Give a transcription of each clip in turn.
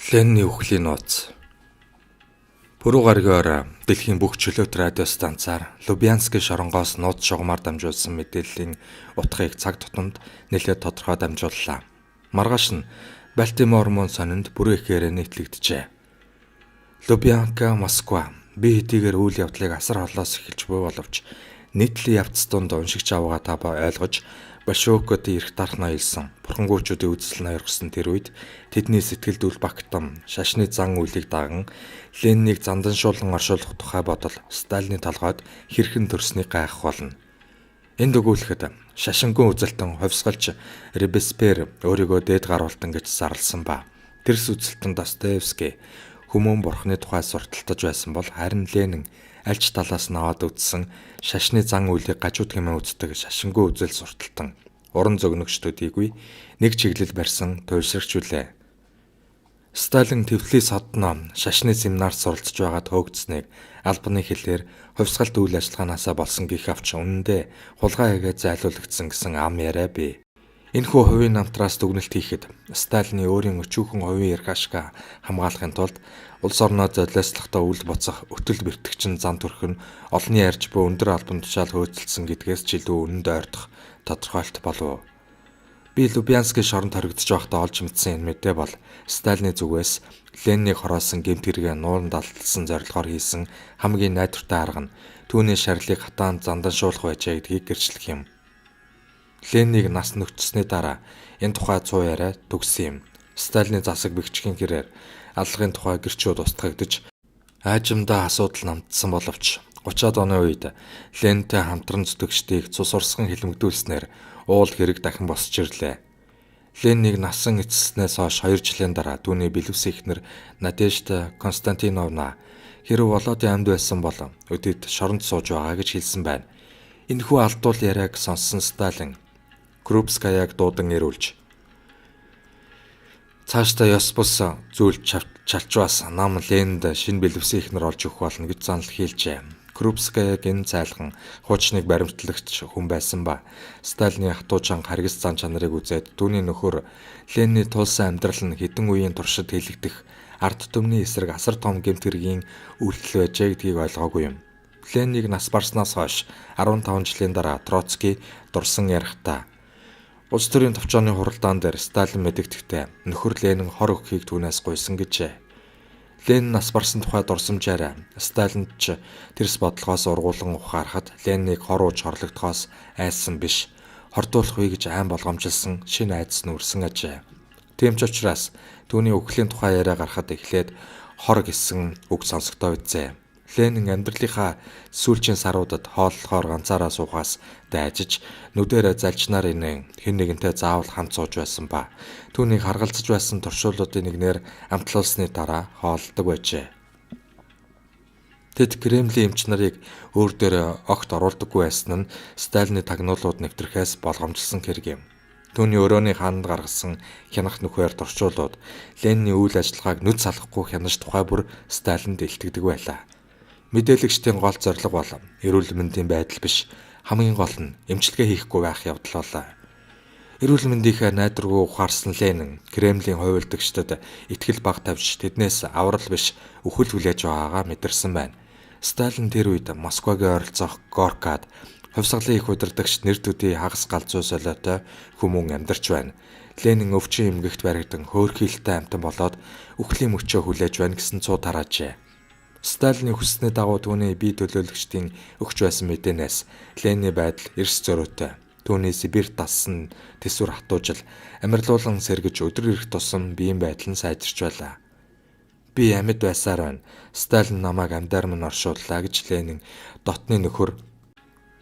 Ленний үхлийн нууц. Пүрэв гаригаар дэлхийн бүх чөлөөт радио станцаар Любянскийн шоронгоос нууц шугамар дамжуулсан мэдээллийн утгыг цаг тутамд нэлээд тодорхой дамжууллаа. Маргааш нь Балтимор мөн сонинд бүрэн ихээр нийтлэгдэжээ. Любянка, Москва бие хэдийгээр үйл явдлыг асар холоос эхэлж буй боловч нийтлэг явц донд уншигч авгаа та ойлгож Большевикууд ирэх дарах ноёлсон бурхангуйчуудын үзэл нойргосон тэр үед тэдний сэтгэлд үл багтан шашны зан үйлийг даган Леннийг занданшуулан оршуулах тухай бодол Сталины толгойд хэрхэн төрснийг гайхах болно. Энд өгүүлэхэд шашингүй үзэлтэн хувьсгалч Робеспьер өөрийгөө дээд гаруултан гэж зарласан ба тэрс үзэлтэн Достоевский хүмүүн бурхны тухай сурталтаж байсан бол харин Ленин аль ч талаас нь аваад үзсэн шашны зан үйлийг гажууд хэмээн үздэг шашингүй үзэл сурталтан уран зөгнөгч төдийгүй нэг чиглэл барьсан туйлшрагч үлээ. Сталин Тифлис хотноо шашны семинарт суралцж байгаад хөөгдсөнийг албаны хэлээр хувьсгалт үйл ажиллагаанаас болсон гих авч үнэндээ хулгай хийгээд зайлуулагдсан гэсэн ам яриа бий. Энэхүү хувийн намтраас дүгнэлт хийхэд Сталины өөрийн өчүүхэн хувийн эрх ашгаа хамгаалахын тулд улс орноо золиослохдоо үл буцах өтөл бэртгчин зан төрх нь олонний ярьж буй өндөр албан тушаал хөөцөлдсөн гэдгээс ч илүү үнэнд ойртох тодорхойлт болов. Би Любянскийн шоронд хоригдож байхдаа олж мэдсэн энэ мэдээ бол Сталины зүгээс Леннийг хороосон гэмт хэрэгээ нууран далдсан зорилгоор хийсэн хамгийн найдвартай арга нь түүний шарлыг хатаан занданшуулах байжээ гэдгийг гэрчлэх юм. Леннийг нас нөхцсөний дараа энэ тухай цуу яриа төгссөн юм. Сталины засаг бэхжихийн гэрээр аллагын тухай гэрчүүд устгагдж аажимдаа асуудал намтсан боловч 30-аад оны үед Лентэй хамтран зүтгэгчдийг цус урсган хилмигдүүлснээр уул хэрэг дахин босч ирлээ. Леннийг насан эцэснээс хойш 2 жилийн дараа түүний бэлэвс эхнэр Надежда Константиновна хэрв Володин амьд байсан бол өдөрт шоронд сууж байгаа гэж хэлсэн байна. Энэхүү алдуул яриаг сонссон Сталин Крупскаяг дуудан ирүүлж цаашдаа ёс бус зүйл чалчваас нам Ленинд шинэ бэлэвсэн ихнэр олж өгөх болно гэж занал хийлжээ. Крупскаяг энэ цайлган хуучныг баримтлагч хүн байсан ба Сталины хатуужан харгас зан чанарыг үзээд түүний нөхөр Лений тулсан амьдрал нь хэдэн үеийн туршид хэлэгдэх ард түмний эсрэг асар том гэмт хэргийн үйлдэл байжээ гэдгийг ойлгоогүй юм. Ленийг нас барснаас хойш 15 жилийн дараа Троцкий дурсан ярихдаа улс төрийн товчооны хуралдаан дээр Сталин мэдэгдэхдээ нөхөр Ленин хор өгөхийг түүнээс гуйсан гэжээ. Ленин нас барсан тухай дурсамжаараа Сталинд ч тэрс бодлогоос ургуулan ухаарахад Ленийг хор ууж хорлогдохоос айсан биш, хордуулах вэ гэж айн болгоомжилсан шинэ айдас нь үрсэн ажээ. Тийм ч учраас түүний үхлийн тухай яриа гарахад эхлээд хор гэсэн үг сонсогдоо үзээ. Ленин амьдралынхаа сүүлчийн саруудад хооллохоор ганцаараа суухаас дайжиж нүдэрэ залжнаар инэн хэн нэгэнтэй заавал хамт сууж байсан ба түүнийг харгалзаж байсан туршууллуудын нэгнээр амтлуулсны дараа хооллдог байжээ. Тэд Кремлийн эмч нарыг өөр дээрээ огт оруулдаггүй байсан нь Сталины тагнуулууд нэвтрэхээс болгоомжлсон хэрэг юм. Түүний өрөөний хаанд гаргасан хянах нүхээр туршуулууд Ленины үйл ажиллагааг нүд салахгүй хянаж тухай бүр Сталинд илтгэдэг байлаа. Мэдээлэгчдийн гол зорилго бол эрүүл мэндийн байдал биш, хамгийн гол нь эмчилгээ хийхгүй байх явдал болоо. Эрүүл мэндийнхээ найдваргүй ухаарсан Ленин Кремлийн хувилдагчдад итгэл баг тавьж тэднээс аврал биш үхэл хүлээж байгаагаа мэдэрсэн байна. Сталин тэр үед Москвагийн ойролцоох Горкад хувьсгалын их удирдагч нэр төдий хагас галзуу солиотой хүмүүн амьдарч байна. Ленин өвчин эмгэгт баригдан хөөрхийлтэй амтан болоод үхлийн мөчөө хүлээж байна гэсэн цуу тараажээ. Сталины хүссний дагуу түүний бие төлөөлөгчдийн өгч байсан мэдээнээс Ленины байдал эрс зөрөөтэй. Түүний Сибирт дассан тэсвэр хатуужил амьрлуулан сэргэж өдөр ирэх тусам биеийн байдал нь сайжирч байлаа. Би амьд байсаар байна. Сталин намайг амьдаар минь оршууллаа гэж Ленин дотны нөхөр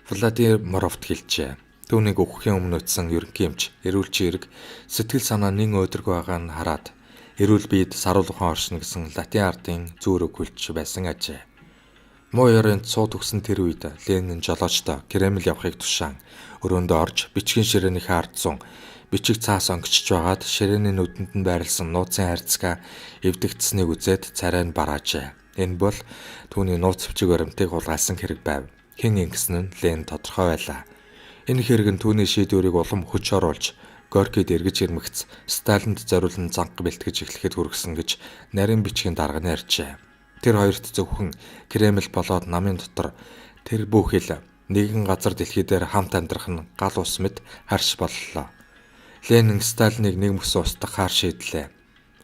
Владимировт хэлжээ. Түүнийг өгөхийн өмнө утсан ерөнхий эмч эрүүлчин эрг сэтгэл санаа нэн өдрөг байгаа нь хараад эрүүл биед саруулхан оршно гэсэн латин ардын зүүрөг хүлж байсан ажээ. Муу ёрынд сууд өгсөн тэр үед Ленин жолоочтой Кремль явахыг тушаан өрөөндөө орж бичгийн ширээнийхээ ард зун бичиг цаас онгичж байгаад ширээний нүдэнд нь байрлсан нууцын хайрцгаа эвдэгдсэнийг үзээд царай нь бараажээ. Энэ бол түүний нууц бичиг баримтыг хулгайлсан хэрэг байв. Хэн ингэсэн нь Ленин тодорхой байлаа. Энэ хэрэг нь түүний шийдвэрийг улам хүч оруулж Горкид эргэж ирмэгц Сталинд зориулан занг бэлтгэж эхлэхэд хүргэсэн гэж нарийн бичгийн дарга нь ярьжээ. Тэр хоёрт зөвхөн Кремль болоод намын дотор тэр бүхэл нэгэн газар дэлхий дээр хамт амьдрах нь гал ус мэт харш боллоо. Ленин Сталиныг нэг мөс устгах хар шийдлээ.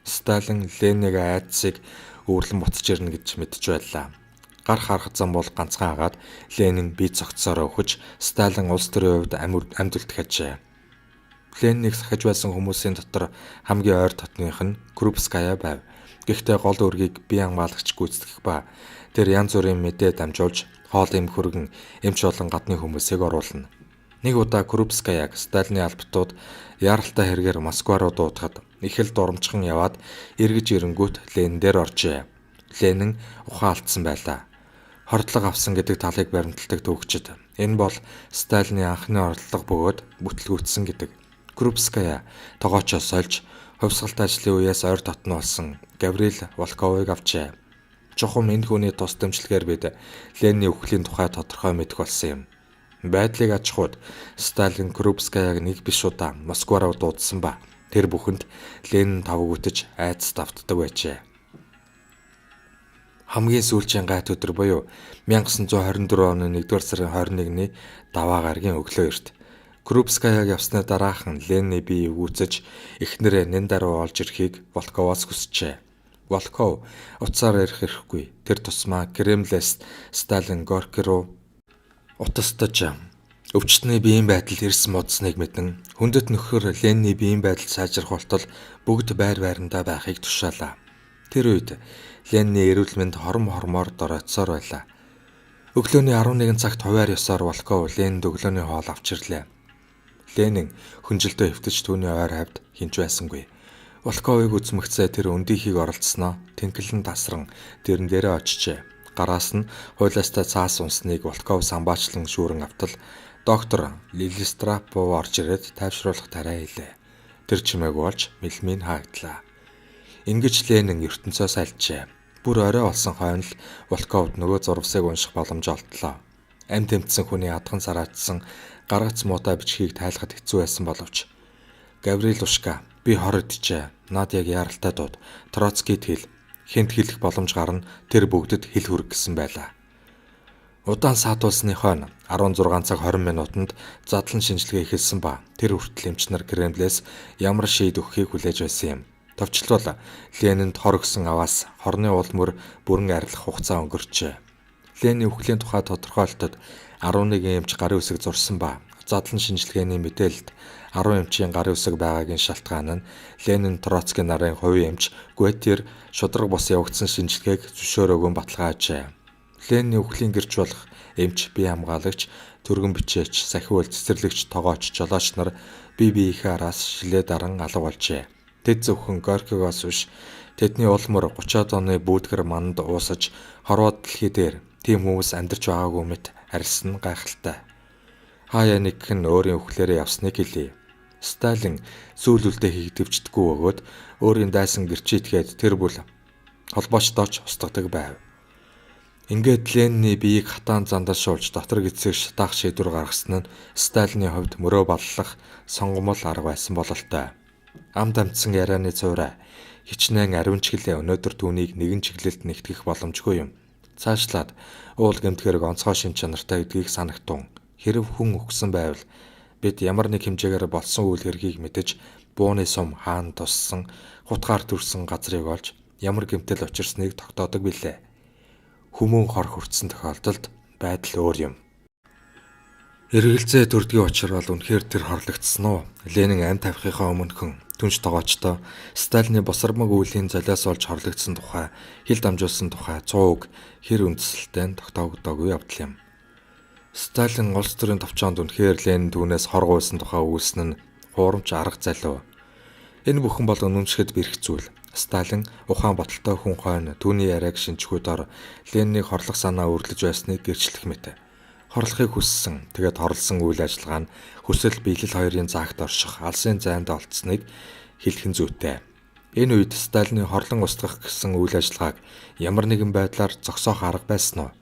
Сталин Лениныг айдсыг өвөрлөн буцаж ирнэ гэж мэдж байлаа. Гар харах зам бол ганцхан агаад Ленин бие цогцсороо өгч Сталин улс төрийн хувьд амьд үлдэхжээ. Лениныг сахиж байсан хүмүүсийн дотор хамгийн ойр дотных нь Крупская байв. Гэхдээ гол үргийг бие хамгаалагч гүйцэтгэх ба тэр янз бүрийн мэдээ дамжуулж хоол эм хөргөн эмч болон гадны хүмүүсийг оруулна. Нэг удаа Крупскаяг Сталины албатууд яаралтай хэрэгээр Москва руу дуудахад их л дурамчхан яваад эргэж ирэнгүүт Ленин дээр оржээ. Ленин ухаан алдсан байлаа. Хордлого авсан гэдэг талыг баримталдаг төвөгчд. Энэ бол Сталины анхны орлого бөгөөд бүтлгүүцсэн гэдэг. Крупская тогоочоос сольж хувьсгалт ажлын үеэс ойр дотно болсон Гаврил Волковыг авчээ. Чухам энэ хүний тус дэмжлэгээр бид Ленины үхлийн тухай тодорхой мэдэх болсон юм. Байдлыг аж ахуйд Сталин Крупскаяг нэг биш удаа Москва руу дуудсан ба тэр бүхэнд Ленин тавгүтэж айдас давтдаг байжээ. Хамгийн сүүлчийн гайт өдөр буюу 1924 оны 1-р сарын 21-ний даваа гарагийн өглөө эрт Крупскаяг явсны дараахан Ленины бие эвгүүцэж эхнэрээ нэн даруй олж ирэхийг Волковоос хүсжээ. Волков уцаар ирэх хэрэггүй. Тэр тусмаа Кремлээс Сталин Горки руу утастаж өвчтний биеийн байдал ирсэн модсныг мэдэн хүндэт нөхөр Ленины биеийн байдал сайжрах болтол бүгд байр байрандаа байхыг тушаалаа. Тэр үед Ленины эрүүл мэнд хормоор доройтсоор байлаа. Өглөөний 11 цагт хуваар ёсоор Волков Ленинд өглөөний хоол авчирлаа. Ленин хүнжилтөө хөвтөж түүний ойр хавьд хинч байсангүй. Волковыг үзмэгцээ тэр өндийнхийг оролцсноо тэнхлэн тасран дэрэн дээрээ очижээ. Гараас нь хуйлаастай цаас унсныг Волков самбаачлан шүүрэн автал доктор Лилистрапов орж ирээд тайвшруулах тариа хийлээ. Тэр чимээгүй болж мэлмийн хаагдлаа. Ингэж Ленин ертөнцөөс альжээ. Бүр орой болсон хойно л Волковд нөгөө зурвасыг унших боломж олдлоо. Амь тэмцсэн хүний адхан сараачсан гаргац муутай бичгийг тайлахад хэцүү байсан боловч Гаврилушка би хор идчихэ. Над яг яаралтай дууд. Троцкид хэл. Хинт хэлэх боломж гарна тэр бүгдэд хэл хүрэх гэсэн байлаа. Удаан саатуулсны хойно 16 цаг 20 минутанд задлан шинжилгээ эхэлсэн ба тэр хүртэл эмчнэр Кремлээс ямар шийд өгөхийг хүлээж байсан юм. Товчлол Ленинд хор гсэн аваас хорны улмөр бүрэн арилах хугацаа өнгөрчээ. Ленины үхлийн тухай тодорхойлолтод 11 эмч гарын үсэг зурсан ба задлан шинжилгээний мэдээлэлд 10 эмчийн гарын үсэг байгаагийн шалтгаан нь Ленин Троцкий нарын хувийн эмч Гуэтер шудраг бус явагдсан шинжилгээг зөвшөөрөөгүй баталгаажээ. Ленины үхлийн гэрч болох эмч, бие хамгаалагч, түргэн бичээч, сахиул цэцэрлэгч, тогооч, жолооч нар бие биеийнхээ араас шилээ даран алга болжээ. Тэд зөвхөн Горкигоос биш тэдний улмөр 30-аад оны бүүдгэр манд уусаж хорвоод дэлхий дээр тийм хүмүүс амьдарч байгаагүй мэт арилсан гайхалтай. Хаяа нэг хэн өөрийн үхлээрээ явсныг хэлье. Сталин сүүл үлдээ хийгдэвчдэггүй бөгөөд өөрийн дайсан гэрчитгээд тэр бүл холбоочтооч устгадаг байв. Ингээд Ленины биеийг хатаан зандашуулж дотор гисэг шатаах шийдвэр гаргасан нь Сталины хувьд мөрөө баллах сонгомол арга байсан бололтой. Амд амтсан ярианы цувраа хичнээн ариун чиглэлээ өнөөдөр түүнийг нэгэн чиглэлд нэгтгэх боломжгүй юм. Цаашлаад уул гэмтгэрэг онцгой шин чанартай гэдгийг санагтун. Хэрв хүн өгсөн байвал бид ямар нэг хэмжээгээр болсон үйл хэргийг мэдэж бууны сум хаан туссан хутгаар төрсэн газрыг олж ямар гэмтэл учирсныг тогтоодог билээ. Хүмүүн хор хүртсэн тохиолдолд байдал өөр юм. Эргэлзээ төрдгийн учир бол үнэхээр тэр хорлогдсон уу? Ленин амь тавихынхаа өмнөхөн түнш тогоочтой Сталины босармаг үеийн золиос олж хорлогдсон тухай хил дамжуулсан тухай 100 үг хэр үндсэлтэй тогтоогдоогүй явдал юм. Сталин улс төрийн товчоонд үнэхээр Ленин түүнээс хор гуйсан тухай үйлсэн нь хуурамч арга залуу. Энэ бүхэн бол үнэмшгэд бэрх зүйл. Сталин ухаан боталтой хүн хойно түүний яриаг шинжихүйдээр Ленинийг хорлох санаа үргэлж байсныг гэрчлэх мэт. Хорлохыг хүссэн. Тэгээд хорлсон үйл ажиллагаа нь хүсэл биелэл хоёрын заагт орших алсын зайд олдсныг хэлхэн зүйтэй. Энэ үед Сталины хорлон устгах гэсэн үйл ажиллагааг ямар нэгэн байдлаар зогсоох арга байсан уу?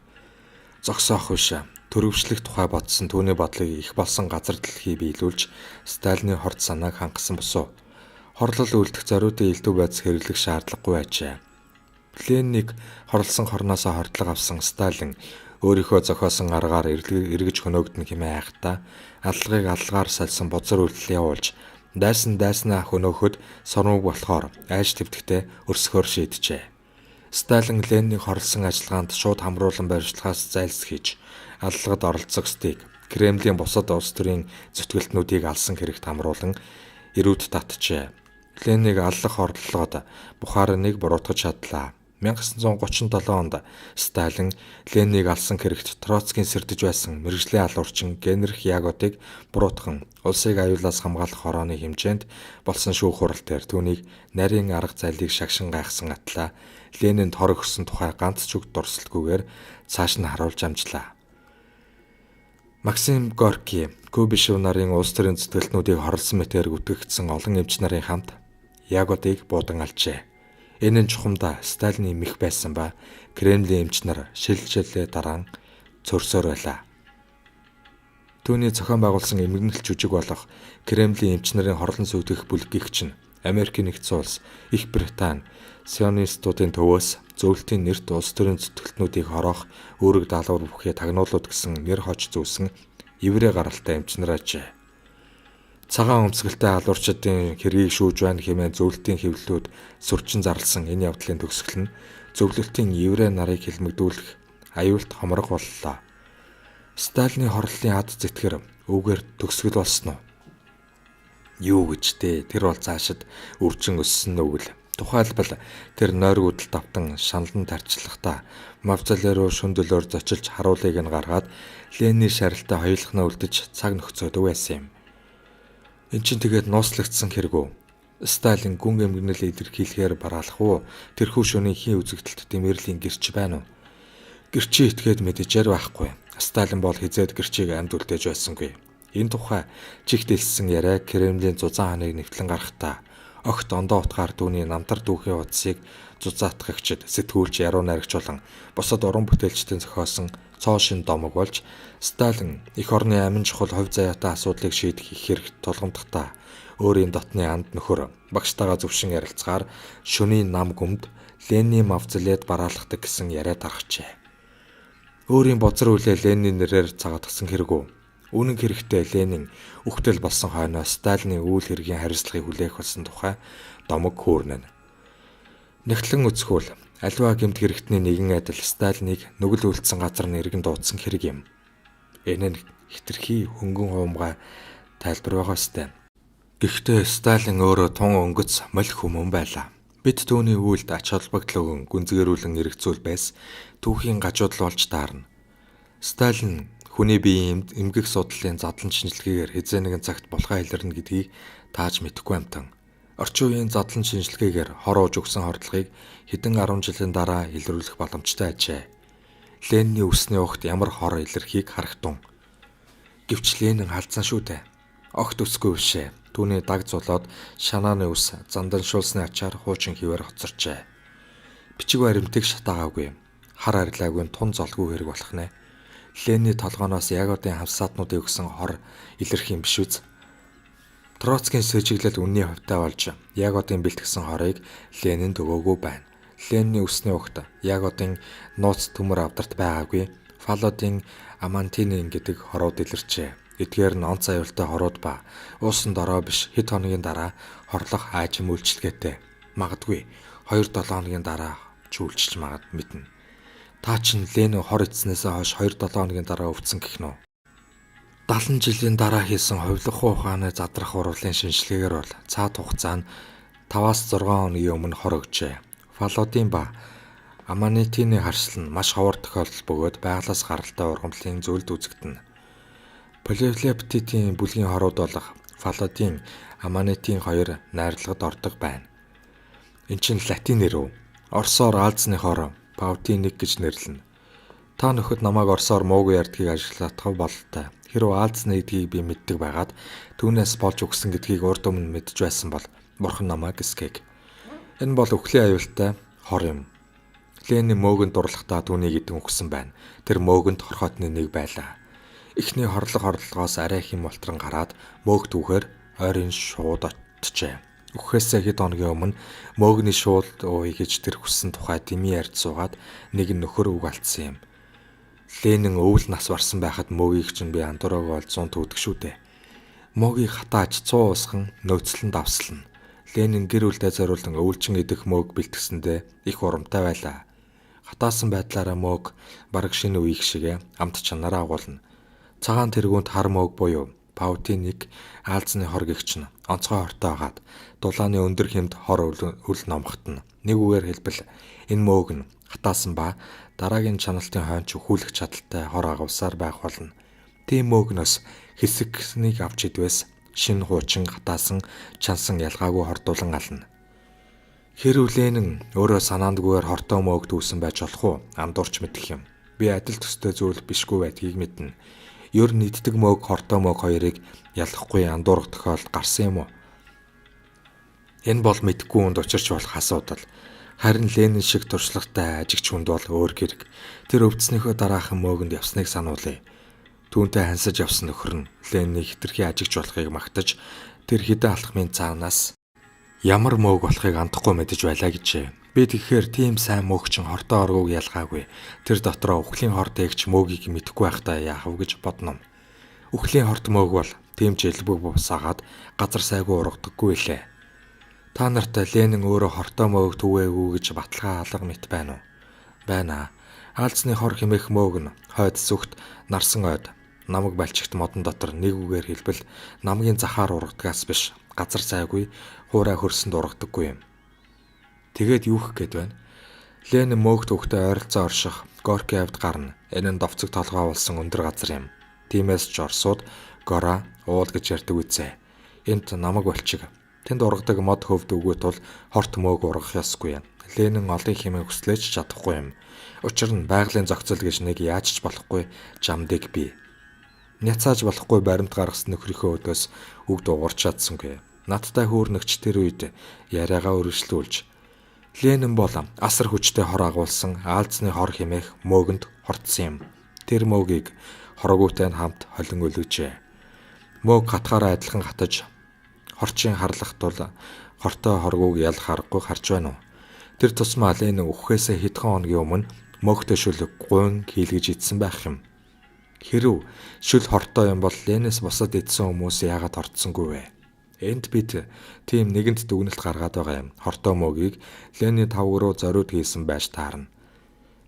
Зогсоох биш. Төрөвчлөх тухай бодсон түүний бодлыг их болсон газар дэлхий биелүүлж Сталины хорт санааг хангасан босуу. Хорлол үлдэх зориудын элдв байц хэрэглэх шаардлагагүй ажээ. Лениныг хорлсон хорноосоо хордлого авсан Сталин өөрийнхөө зохиосон аргаар эргэж хөнөөгдөн хэмээн айхдаа аллагыг аллагаар сольсон бузар үйлдэл явуулж дайснаа хөнөөхөд сормог болохоор айж твдэхтэй өрсөхөөр шийджээ. Сталин Лениныг хорлсон ажиллагаанд шууд хамруулан барьжлагаас зайлсхийж аллагад оролцогсдыг Кремлийн бусад улс төрийн зүтгэлтнүүдийг алсан хэрэгт хамруулан эрүүд татжээ. Лениныг аллах орлогод Бухариныг буруутгаж чадлаа. 1937 онд Сталин Лениныг алсан хэрэгт Троцкийн сэрдэж байсан мэргэжлийн алуурчин Генрих Ягодыг буруутган улсыг аюулаас хамгаалах хорооны хэмжээнд болсон шүүх хурал дээр түүнийг нарийн арга зайлыг шагшин гайхсан атлаа Ленинд хор өгсөн тухай ганц ч үг дурсалгүйгээр цааш нь харуулж амжлаа. Максим Горький Куйбышев нарын улс төрийн зүтгэлтнүүдийг хорлсон мэтээр үтгэгдсэн олон эмч нарын хамт Ягодыг буудан алжээ. Энэ нь чухамдаа Сталины мэх байсан ба Кремлийн эмч нар шилжилээ дараа цөрсөөр байлаа. Түүний зохион байгуулсан эмгэнэлт жүжиг болох Кремлийн эмч нарын хорлон сүйтгэх бүлгийгч нь Америкийн нэгдсэн улс, Их Британи, сионистуудын төвөөс зөвлөлтийн нэрт улс төрийн зүтгэлтнүүдийг хороох үүрэг даалгавар бүхий тагнуулууд гэсэн нэр хож зүүсэн еврей гаралтай эмч нар ажээ. Цагаан өмсгөлтэй алуурчдын хэргийг шүүж байна хэмээн зөвлөлтийн хэвлэлүүд сүрчин зарласан энэ явдлын төгсгөл нь зөвлөлтийн еврей нарыг хэлмэгдүүлэх аюулт хомрог боллоо. Сталины хорлолын ад зэтгэр үүгээр төгсгөл болсон уу? Юу гэж дээ? Тэр бол цаашид өвчин өссөн нүгэл. Тухайлбал тэр нойргуудалд автан шаналн тарчлахдаа мавзолей руу шөндөлөөр зочилж харуулыг нь гаргаад Ленины шарилтай хоёулахнаа үлдэж цаг нөхцөөдөг байсан юм. Эн чинь тэгээд нууцлагдсан хэрэггүй. Сталин гүн эмгэнэл илэрхийлэхээр бараалах уу? Тэрхүү шөнийн хин үзэгдэлт Дэмэрлийн гэрч байна уу? Гэрчийн этгээд мэдчихээр байхгүй. Сталин бол хизээд гэрчийг амьд үлдээж байсангүй. Энэ тухай чигт хэлсэн яриа Кремлийн зузаан хааныг нэвтлэн гаргахтаа огт ондоо утгаар түүний намтар дүүхийн утсыг зузаатгагчид сэтгүүлч яруу найрагч болон бусад уран бүтээлчдийн зохиосон цоо шин домог болж Сталин эх орны амин чухал хувь заяатай асуудлыг шийдэх их хэрэгт тулгамдахдаа өөрийн дотны анд нөхөр багштайгаа зөвшин ярилцгаар шөнийн нам гүмд Ленины мавзолейд бараалгадаг гэсэн яриа тархжээ. Өөрийн бозар үлээ Ленины нэрээр цагаатгсан хэрэггүй. Үнэн хэрэгтээ Ленин үхтэл болсон хойноо Сталины үйл хэргийн хариуцлагыг хүлээх болсон тухай домог хөөрнөн. Нэгтлэн үзэхүүл аливаа гэмт хэрэгтний нэгэн адил Сталиныг нүгэл үлдсэн газар нь иргэн дуудсан хэрэг юм. Энэ нь хитрхи хөнгөн хуумгай тайлбар байгаа сте. Гэхдээ Сталин өөрөө тун өнгөц мөл хүмүүн байлаа. Бид түүний үйлд ач холбогдол өгөн гүнзгийрүүлэн эргэцүүл байс түүхийн гажуудал болж таарна. Сталин хүний биеийн эмгэх судлалын задлан шинжилгээгээр хэзээ нэгэн цагт булхаа илэрнэ гэдгийг тааж мэдэхгүй амтан. Орчин үеийн задлан шинжилгээгээр хор ууж өгсөн хордлогыг хэдэн 10 жилийн дараа илрүүлэх боломжтой ажээ. Ленины үсний огт ямар хор илэрхийг харах тун. Гэвч Ленин халдсан шүү дээ. Огт өсгүй бишээ. Түүний даг зулоод шанааны үс занданшуулсны ачаар хуучин хിവэр хоцорчээ. Бичиг баримтыг шатаагаагүй. Хар арилаагүй тун золгүй хэрэг болох нэ. Ленины толгооноос Ягодын хавсаатнуудыг өгсөн хор илэрх юм биш үз. Троцкийн сэжиглэл үнний хувьтай болж Ягодын бэлтгэсэн хорыг Ленинд өгөөгүй байна. Ленины үсний угт Ягодын нууц төмөр авдарт байгаагүй. Фалодын амантинин гэдэг хорууд илэрчээ. Эдгээр нь онц аюултай хорууд ба уусан дорой биш хэд хоногийн дараа хорлох аажим үйлчлэгээтэй. Магадгүй 2-7 хоногийн дараа ч үйлчилж мэднэ. Та чинь Ленин хор эцснээсээ хойш 2-7 хоногийн дараа өвдсөн гэх нь үү? 70 жилийн дараа хийсэн хувилах ухааны задрах урлын шинжилгээгээр бол цаад хугацаа нь 5-6 хоногийн өмнө хор өгчээ. Фалодин ба аманитины харшил нь маш ховор тохиолдол бөгөөд байглаас гаралтай ургамлын зөвлөд үзэгдэнэ. Полифлептидийн бүлгийн хорууд болох Фалодин, аманитин хоёр найрлагад ордог байна. Энэ чинь латин нэр үү? Оросоор Аалзны хор Паутиник гэж нэрлэнэ. Та нөхөд намайг орсоор муугүй ярьдгийг ажиглах бололтой. Хэрвээ Аалзны гэдгийг би мэддэг байгаад түүнээс болж өгсөн гэдгийг урд өмнө мэдж байсан бол бурхан намайг эсгээг. Энэ бол өхлийн аюултай хор юм. Ленин мөөгөнд дурлахдаа түүнийг идэн өгсөн байна. Тэр мөөгөнд хорхоотны нэг байлаа. Эхний хорлогоос арай их юм болтрон гараад мөөг түүхээр ойрын шууд оттжээ. Үхээсээ хэд хоногийн өмнө мөөгний шууд ууя гэж тэр хүссэн тухай дэмий ярьж суугаад нэг нөхөр үг алдсан юм. Ленин өвөл нас барсан байхад мөөгийг чинь би андуураагаа олж 100 төгдөг шүү дээ. Мөөгийг хатааж 100 усхан нөөцлөн давслана. Ленин гэр бүлдээ зориулан өвөлжин идэх мөөг бэлтгэсэндээ их урамтай байлаа. Хатаасан байдлаараа мөөг бараг шинэ үеих шиг амт чанараа агуулна. Цагаан тэргүүнд хар мөөг буюу паутин нэг аалзны хор гихч нь онцгой хортой хагаад дулааны өндөр хэмд хор үл номхотно. Нэг үгээр хэлбэл энэ мөөг нь хатаасан ба дараагийн чаналтын хойноч өхүүлэх чадaltaй хор агуулсаар байх болно. Тийм мөөгнөөс хэсэгнийг авч идвээс шинэ хуучин хатаасан чансан ялгаагүй хордуулан ална. Хэрв Ленин өөрөө санаандгүйгээр хортой мөөг дүүсэн байж болох уу? Андуурч мэдэх юм. Би адил төстэй зүйл бишгүй байдгийг мэднэ. Ер нь иддэг мөөг хортой мөөг хоёрыг ялахгүй андуурах тохиолдол гарсан юм уу? Энэ бол мэдгүй хүнд учирч болох асуудал. Харин Ленин шиг туршлагатай ажигч хүнд бол өөр гэрэг. Тэр өвдснөөхөө дараахан мөөгөнд явсныг сануулъя. Түүнтэй хансаж явсан нөхөр нь Ленийг хэтэрхий ажигч болохыг магтаж тэр хідэн алхмын цаанаас ямар мөөг болохыг андахгүй мэдэж байлаа гэжээ. Би тэгэхээр тийм сайн мөөгчин хортой оргууг ялгаагүй. Тэр дотроо үхлийн хорт эгч мөөгийг мэдэхгүй байхдаа яах вэ гэж бодно. Үхлийн хорт мөөг бол тийм ч элбэг бусаагаад газар сайгүй ургадаггүй лээ. Та нарт Ленин өөрөө хортой мөөг түгээгүй гэж баталгаа алга мэт байна уу? Байна. Аалзны хор хэмээх мөөг нь хойд зүгт нарсан ойд намаг балчигт модон дотор нэг үгээр хэлбэл намгийн захаар ургадгаас биш газар сайгүй хуурай хөрсөнд ургадаггүй юм. Тэгээд юу гэх гээд байна? Ленин мөөг төвхтэй ойролцоо орших Горький авд гарна. Энэ нь довцог толгой болсон өндөр газар юм. Тиймээс ч Оросууд гора уул гэж ярьдаг үзье. Энд намаг болчиг. Тэнд ургадаг мод хөвд өгөө тул хорт мөөг ургах ёсгүй юм. Ленин олон хэмээн хүслээж чадахгүй юм. Учир нь байгалийн зохицол гэж нэг яаж ч болохгүй жамдыг бий. Няцааж болохгүй баримт гаргасан нөхрийнхөө өдөөс үг дуугарч чадсангүй. Надтай хөөрнөгч тэр үед яриагаа өргөжлүүлж Ленин бол асар хүчтэй хор агуулсан аалзны хор хэмээх мөөгөнд хортсон юм. Тэр мөөгийг хорогүйтэй хамт холин өлгөжээ. Мөөг хатгаараа адилхан хатаж хорчин харлах тул хортой хоргууг ялах аргагүй харж байна уу? Тэр тусмаа Ленин үхээсээ хэдхэн хоногийн өмнө мөөгтэй шүл гуйн хийлгэж идсэн байх юм. Хэрв шүл хортой юм бол Ленинээс бусад идсэн хүмүүс яагаад хортсонгүй вэ? Энд бид тийм нэгэнт дүгнэлт гаргаад байгаа юм. Хортой мөөгийг Ленин тавг руу зориуд хийсэн байж таарна.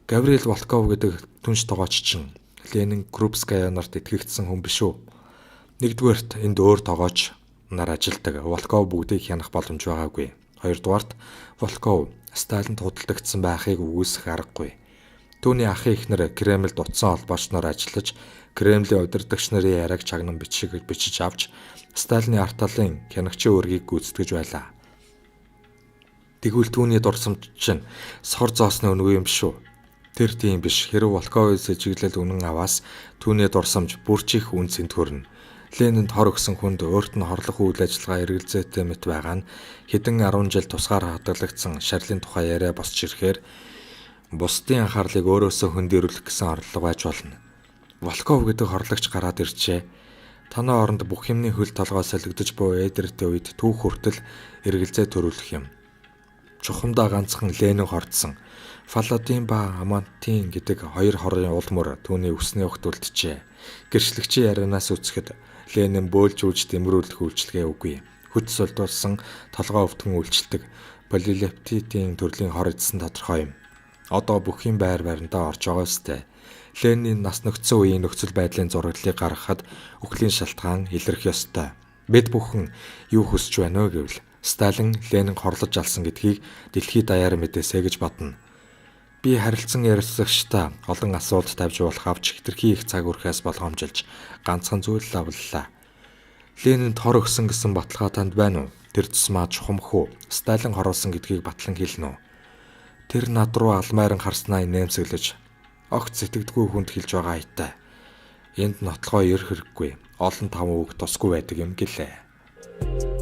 Гавриил Волков гэдэг түнш тогооч чинь Ленин Крупская нарт итгэгдсэн хүн биш үү? Нэгдүгээрт энд өөр тогооч нар ажилдаг. Волков бүгдийг хянах боломж байгаагүй. Хоёрдугаарт Волков Сталинд худалдагдсан байхыг үгүйсэх аргагүй. Түүний ахын эхнэр Кремльд утсан холбоочноор ажиллаж Кремлийн удирдагч нарын яриаг чагнан бичиж авч Сталины арт талын хянагчийн үүргийг гүйцэтгэж байлаа. Тэгвэл түүний дурсамж чинь сохор зоосны үнгүй юм шүү. Тэр тийм биш. Хэрв Волковоос чиглэл үнэн аваас түүний дурсамж бүрчих үн цэнт хүрнэ. Ленинд хор өгсөн хүнд өөрт нь хорлох үйл ажиллагаа эргэлзээтэй мэт байгаа нь хэдэн 10 жил тусгаар хадгалагдсан шарилын тухай яриа босч ирэхээр бусдын анхаарлыг өөрөөсөө хөндөрүүлэх гэсэн орлого байж болно. Волков гэдэг хорлагч гараад ирчээ. Танай оронд бүх юмны хөл толгой солигдож буй эдэртэй үед түүх хүртэл эргэлзээ төрүүлэх юм. Чухамдаа ганцхан Ленин хордсон. Фаладин ба Амантин гэдэг хоёр хорын улмөр түүний өснөө огт үлджээ. Гэрчлэгчийн ярианаас үцхэд Ленин бөөлж үүж дэмрүүлэх үйлчлэгээ үгүй. Хүч солдуулсан толгой өвтгөн үйлчлдэг полилептидийн төрлийн хор идсэн тодорхой юм. Одоо бүх юм байр баримтаа орж байгаа сте. Ленин нас нөхцөн үеийн нөхцөл байдлын зураглалыг гаргахад үхлийн шалтгаан илэрх ёстой. Бид бүхэн юу хүсэж байна вэ гэвэл Сталин Ленин хорлож алсан гэдгийг дэлхийд даяар мэдээсэй гэж бодно. Би харилцан ярилцагчтай олон асуулт тавьж болох авч хэтэрхий их цаг үрхээс болгоомжилж ганцхан зүйл авлаа. Ленинд хор өгсөн гэсэн баталгаа танд байна уу? Тэр тусмаа чухамхүү Сталин хоруулсан гэдгийг батлан хэлнэ үү? Тэр над руу алмайран харснаа нэмсэглэж огт сэтгэдэггүй хүнд хэлж байгаа хаятай. Энд нотлохоо ер хэрэггүй. Олон таван үг тусгүй байдаг юм гэлээ.